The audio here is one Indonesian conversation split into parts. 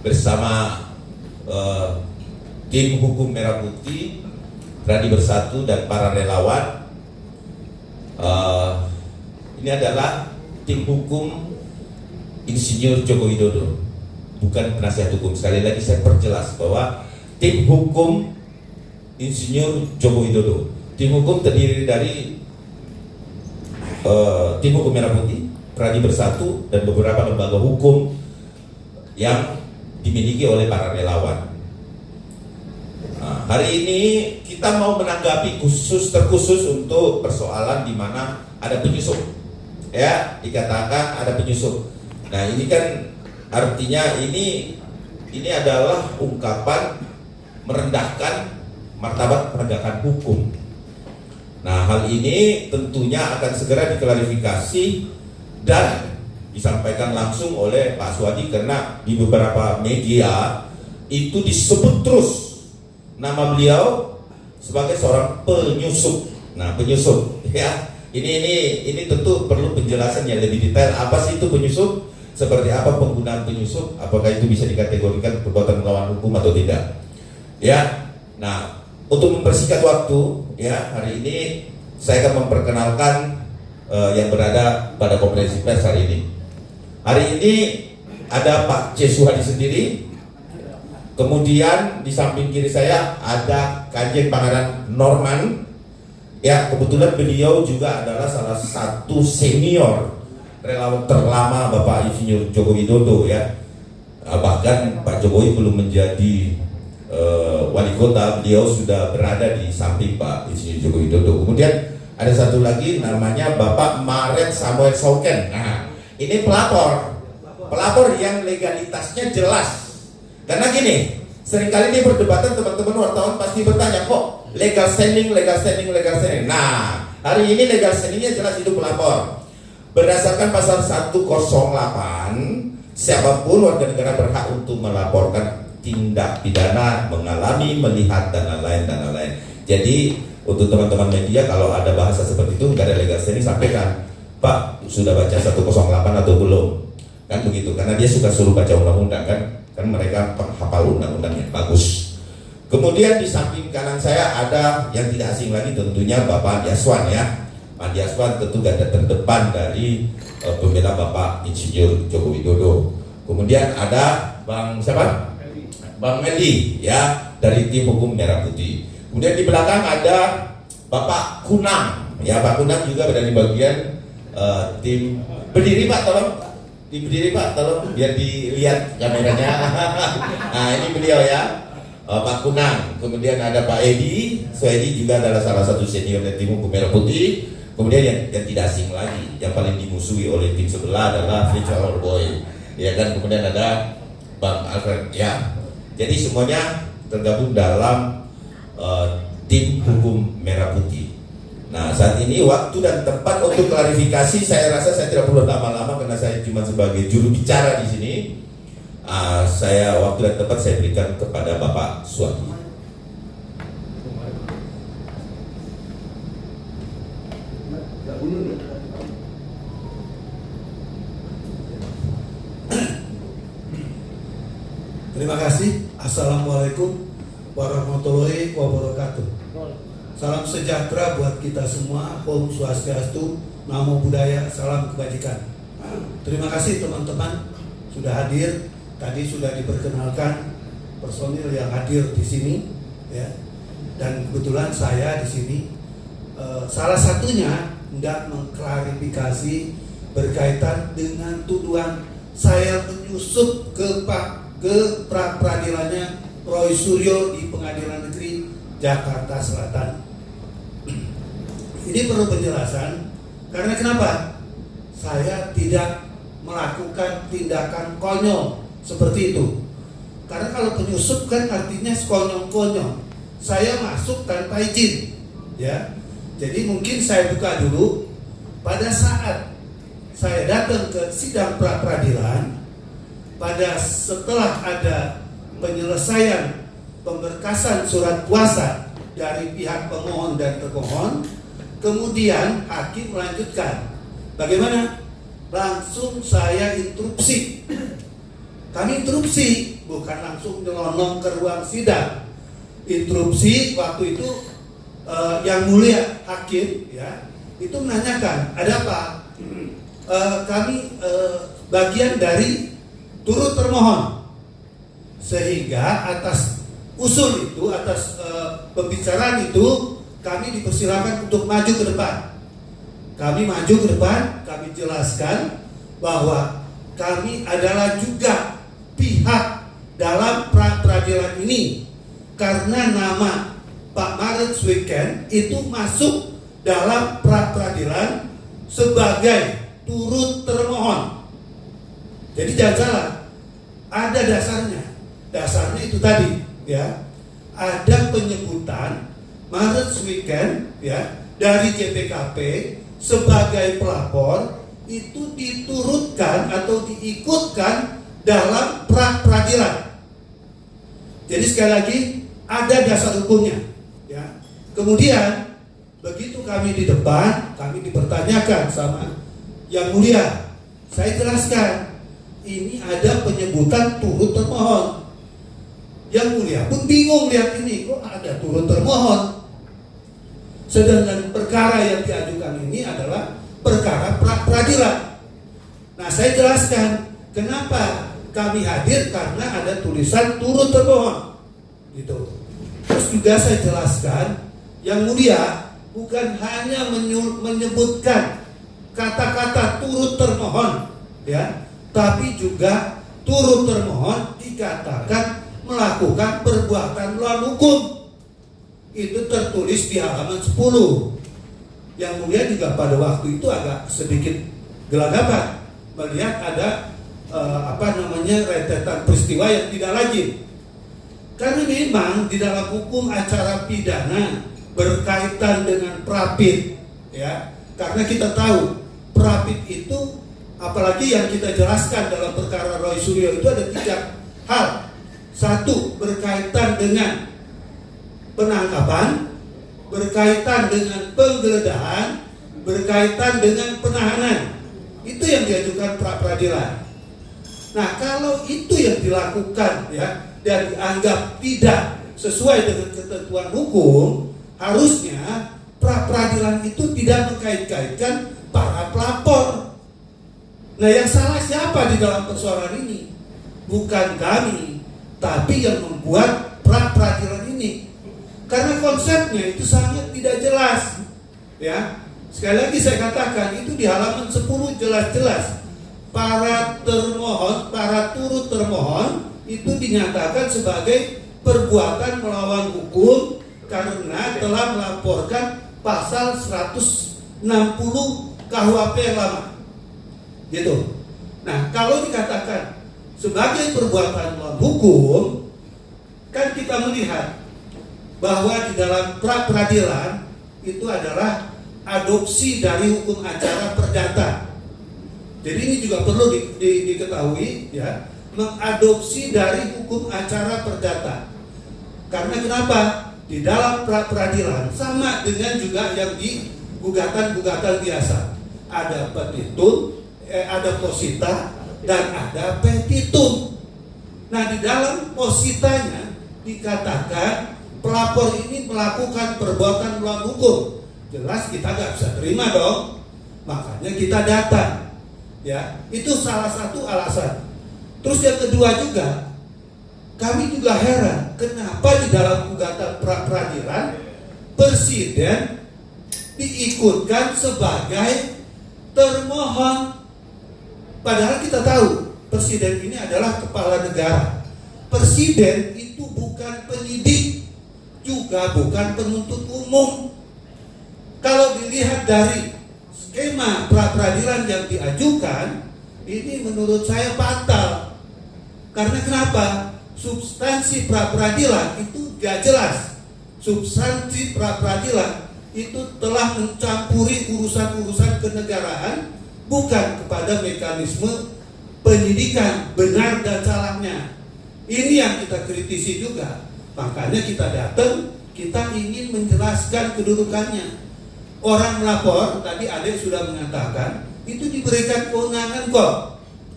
bersama tim hukum Merah Putih, Rani Bersatu dan para relawan. Ini adalah tim hukum Insinyur Joko Widodo, bukan penasihat hukum. Sekali lagi saya perjelas bahwa tim hukum Insinyur Joko Widodo, tim hukum terdiri dari tim hukum Merah Putih, Rani Bersatu, dan beberapa lembaga hukum yang dimiliki oleh para relawan. Nah, hari ini kita mau menanggapi terkhusus untuk persoalan di mana ada penyusup, ya, dikatakan ada penyusup. Nah, ini kan artinya ini adalah ungkapan merendahkan martabat penegakan hukum. Nah, hal ini tentunya akan segera diklarifikasi dan disampaikan langsung oleh Pak Aswadi, karena di beberapa media itu disebut terus nama beliau sebagai seorang penyusup. Nah, penyusup, ya, ini tentu perlu penjelasan yang lebih detail. Apa sih itu penyusup? Seperti apa penggunaan penyusup? Apakah itu bisa dikategorikan perbuatan melawan hukum atau tidak? Ya, nah, untuk mempersingkat waktu, ya, hari ini saya akan memperkenalkan yang berada pada konferensi pers hari ini. Hari ini ada Pak C. Suhadi sendiri, kemudian di samping kiri saya ada Kanjeng Pangeran Norman. Ya, kebetulan beliau juga adalah salah satu senior relawan terlama Bapak Insinyur Joko Widodo, ya. Bahkan Pak Jokowi belum menjadi wali kota, beliau sudah berada di samping Pak Insinyur Joko Widodo. Kemudian ada satu lagi namanya Bapak Maret Samuel Sauken. Nah, ini pelapor yang legalitasnya jelas. Karena gini, seringkali di perdebatan teman-teman wartawan pasti bertanya, kok legal standing. Nah, hari ini legal standingnya jelas, itu pelapor. Berdasarkan pasal 108, siapapun warga negara berhak untuk melaporkan tindak pidana, mengalami, melihat, dan lain-lain. Jadi untuk teman-teman media, kalau ada bahasa seperti itu nggak ada legal standing, sampaikan, Pak, sudah baca 108 atau belum? Kan begitu, karena dia suka suruh baca undang-undang, kan mereka hafal undang-undangnya, bagus. Kemudian di samping kanan saya ada yang tidak asing lagi, tentunya Bapak Andi Aswan, ya. Pak Andi Aswan tentu garda terdepan dari pembela Bapak Insinyur Joko Widodo. Kemudian ada Bang siapa? Bang Meli, ya, dari tim hukum Merah Putih. Kemudian di belakang ada Bapak Kunang, ya, Pak Kunang juga berada di bagian tim. Berdiri Pak, tolong. Berdiri Pak, tolong biar dilihat kameranya. Nah, ini beliau, ya, Pak Kunang. Kemudian ada Pak Edi. Edi juga adalah salah satu senior dari tim hukum Merah Putih. Kemudian yang tidak asing lagi, yang paling dimusuhi oleh tim sebelah adalah Richard Boy, ya kan. Kemudian ada Bang Alfred, ya. Jadi semuanya tergabung dalam tim hukum Merah Putih. Nah, saat ini waktu dan tempat untuk klarifikasi, saya rasa saya tidak perlu lama-lama karena saya cuma sebagai juru bicara di sini. Saya waktu dan tempat saya berikan kepada Bapak Suwadi. Terima kasih. Assalamualaikum warahmatullahi wabarakatuh. Salam sejahtera buat kita semua. Om Swastiastu, Namo Buddhaya, salam kebajikan. Terima kasih teman-teman sudah hadir. Tadi sudah diperkenalkan personil yang hadir di sini, ya. Dan kebetulan saya di sini salah satunya hendak mengklarifikasi berkaitan dengan tuduhan saya menyusup ke pra-peradilannya Roy Suryo di Pengadilan Negeri Jakarta Selatan. Ini perlu penjelasan karena kenapa? Saya tidak melakukan tindakan konyol seperti itu. Karena kalau penyusup kan artinya sekonyol-konyol. Saya masuk tanpa izin, ya. Jadi mungkin saya buka dulu. Pada saat saya datang ke sidang pra-peradilan, setelah ada penyelesaian pemberkasan surat kuasa dari pihak pemohon dan termohon, kemudian hakim melanjutkan. Bagaimana? Langsung saya interupsi kami interupsi, bukan langsung nyelonong ke ruang sidang. Interupsi waktu itu yang mulia hakim ya itu menanyakan ada apa. Kami bagian dari turut termohon, sehingga atas usul itu, atas pembicaraan itu kami dipersilakan untuk maju ke depan. Kami maju ke depan, kami jelaskan bahwa kami adalah juga pihak dalam pra-peradilan ini karena nama Pak Maret Weekend itu masuk dalam pra-peradilan sebagai turut termohon. Jadi jangan salah, ada dasarnya. Dasarnya itu tadi, ya. Ada penyebutan Maret Weekend, ya, dari JPKP sebagai pelapor itu diturutkan atau diikutkan dalam pra-peradilan. Jadi sekali lagi ada dasar hukumnya, ya. Kemudian begitu kami di depan, kami dipertanyakan sama yang mulia. Saya jelaskan, ini ada penyebutan turut termohon. Yang mulia pun bingung lihat ini, kok ada turut termohon. Sedangkan perkara yang diajukan ini adalah perkara pra-peradilan. Nah, saya jelaskan kenapa kami hadir, karena ada tulisan turut termohon. Gitu. Terus juga saya jelaskan, yang mulia bukan hanya menyebutkan kata-kata turut termohon, ya, tapi juga turut termohon dikatakan melakukan perbuatan melawan hukum. Itu tertulis di halaman 10. Yang mulia juga pada waktu itu agak sedikit gelagapan melihat ada rentetan peristiwa yang tidak lazim. Karena memang di dalam hukum acara pidana berkaitan dengan prapit, ya. Karena kita tahu prapit itu, apalagi yang kita jelaskan dalam perkara Roy Suryo itu ada 3 hal. 1, berkaitan dengan penangkapan, berkaitan dengan penggeledahan, berkaitan dengan penahanan. Itu yang diajukan pra-peradilan. Nah, kalau itu yang dilakukan, ya, dan dianggap tidak sesuai dengan ketentuan hukum, harusnya pra-peradilan itu tidak mengkait-kaitkan para pelapor. Nah, yang salah siapa di dalam persoalan ini? Bukan kami, tapi yang membuat pra-peradilan ini. Karena konsepnya itu sangat tidak jelas, ya. Sekali lagi saya katakan, itu di halaman 10 jelas-jelas para termohon, para turut termohon itu dinyatakan sebagai perbuatan melawan hukum karena telah melaporkan pasal 160 KUHP yang lama. Gitu. Nah, kalau dikatakan sebagai perbuatan melawan hukum, kan kita melihat bahwa di dalam pra-peradilan itu adalah adopsi dari hukum acara perdata. Jadi ini juga perlu diketahui, ya, mengadopsi dari hukum acara perdata. Karena kenapa? Di dalam pra-peradilan sama dengan juga yang di gugatan-gugatan biasa. Ada petitum, ada posita, dan ada petitum. Nah, di dalam positanya dikatakan pelapor ini melakukan perbuatan melawan hukum. Jelas kita nggak bisa terima dong. Makanya kita datang. Ya, itu salah satu alasan. Terus yang kedua juga, kami juga heran kenapa di dalam gugatan pra-peradilan presiden diikutkan sebagai termohon. Padahal kita tahu presiden ini adalah kepala negara. Presiden itu bukan penyidik, juga bukan penuntut umum. Kalau dilihat dari skema pra-peradilan yang diajukan, ini menurut saya fatal. Karena kenapa? Substansi pra-peradilan itu gak jelas. Substansi pra-peradilan itu telah mencampuri urusan-urusan kenegaraan, bukan kepada mekanisme penyidikan benar dan salahnya. Ini yang kita kritisi juga. Makanya kita datang, kita ingin menjelaskan kedudukannya. Orang melapor, tadi Adek sudah mengatakan, itu diberikan kewenangan kok,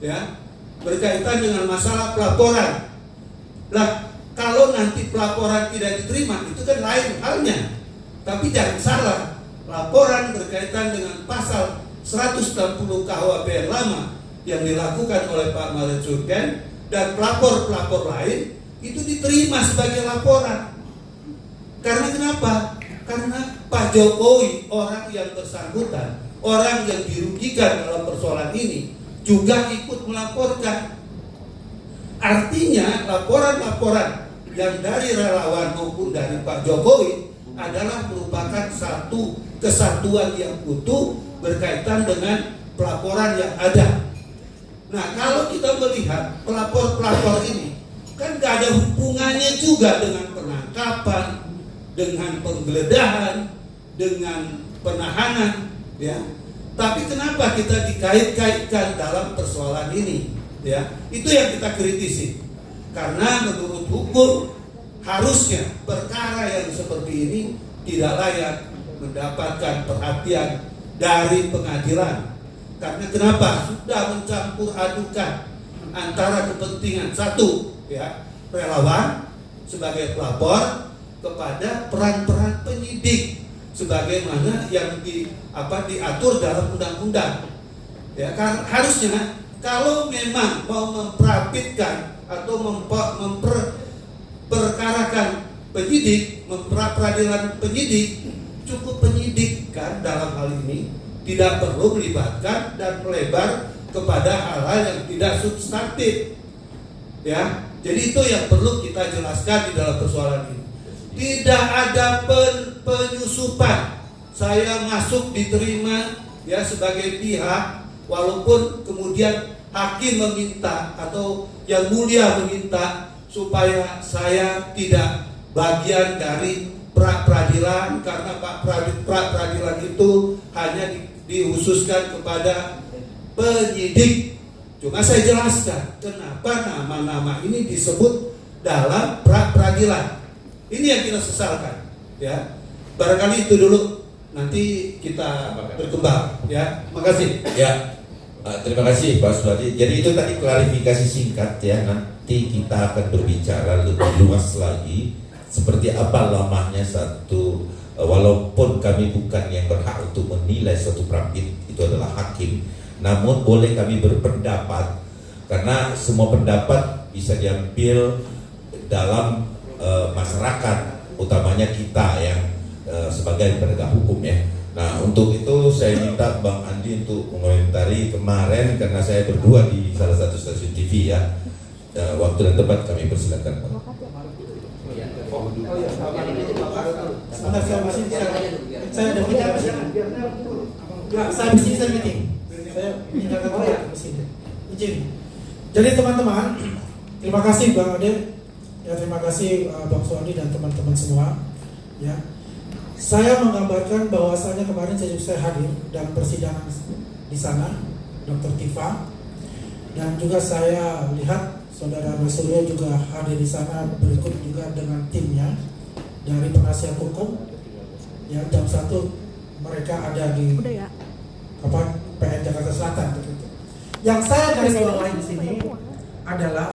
ya. berkaitan dengan masalah pelaporan. Lah, kalau nanti pelaporan tidak diterima, itu kan lain halnya. Tapi jangan salah, laporan berkaitan dengan pasal 160 KUHP yang lama yang dilakukan oleh Pak Malet Surgen dan pelapor-pelapor lain itu diterima sebagai laporan. Karena kenapa? Karena Pak Jokowi, orang yang bersangkutan, orang yang dirugikan dalam persoalan ini, juga ikut melaporkan. Artinya laporan-laporan yang dari relawan maupun dari Pak Jokowi adalah merupakan satu kesatuan yang utuh berkaitan dengan pelaporan yang ada. Nah, kalau kita melihat pelapor-pelapor ini kan gak ada hubungannya juga dengan penangkapan, dengan penggeledahan, dengan penahanan, ya. Tapi kenapa kita dikait-kaitkan dalam persoalan ini, ya? Itu yang kita kritisi. Karena menurut hukum harusnya perkara yang seperti ini tidak layak mendapatkan perhatian dari pengadilan. Karena kenapa? Sudah mencampur adukan antara kepentingan satu, ya, relawan sebagai pelapor kepada peran-peran penyidik sebagaimana yang diatur dalam undang-undang. Ya, kan harusnya kalau memang mau memprapitkan atau memperkarakan penyidik, memperadilan penyidik, cukup penyidik kan dalam hal ini, tidak perlu melibatkan dan melebar kepada hal-hal yang tidak substantif. Ya, jadi itu yang perlu kita jelaskan di dalam persoalan ini. Tidak ada penyusupan. Saya masuk diterima ya sebagai pihak, walaupun kemudian hakim meminta atau yang mulia meminta supaya saya tidak bagian dari pra-peradilan karena pra-peradilan itu hanya dikhususkan kepada penyidik. Cuma saya jelaskan kenapa nama-nama ini disebut dalam pra-peradilan. Ini yang kita sesalkan, ya. Barangkali itu dulu, nanti kita berkembang, ya. Makasih. Ya, terima kasih Pak Suwadi. Jadi itu tadi klarifikasi singkat ya. Nanti kita akan berbicara lebih luas lagi seperti apa lamanya satu. Walaupun kami bukan yang berhak untuk menilai suatu prapit, itu adalah hakim. Namun boleh kami berpendapat karena semua pendapat bisa diambil dalam masyarakat, utamanya kita yang sebagai penegak hukum ya. Nah, untuk itu saya minta Bang Andi untuk mengomentari kemarin karena saya berdua di salah satu stasiun TV ya. Waktu dan tempat kami persilakan. Saya ada saya meeting. Saya minta izin. Jadi teman-teman, terima kasih Bang Ade. Ya, terima kasih Bang Suwandi dan teman-teman semua. Ya, saya menggambarkan bahwasannya kemarin saya hadir dalam persidangan di sana, Dr. Tifa, dan juga saya lihat Saudara Mas Suryo juga hadir di sana berikut juga dengan timnya dari penasihat hukum. Ya, jam 1 mereka ada di PN Jakarta Selatan. Yang saya garis bawahi di sini adalah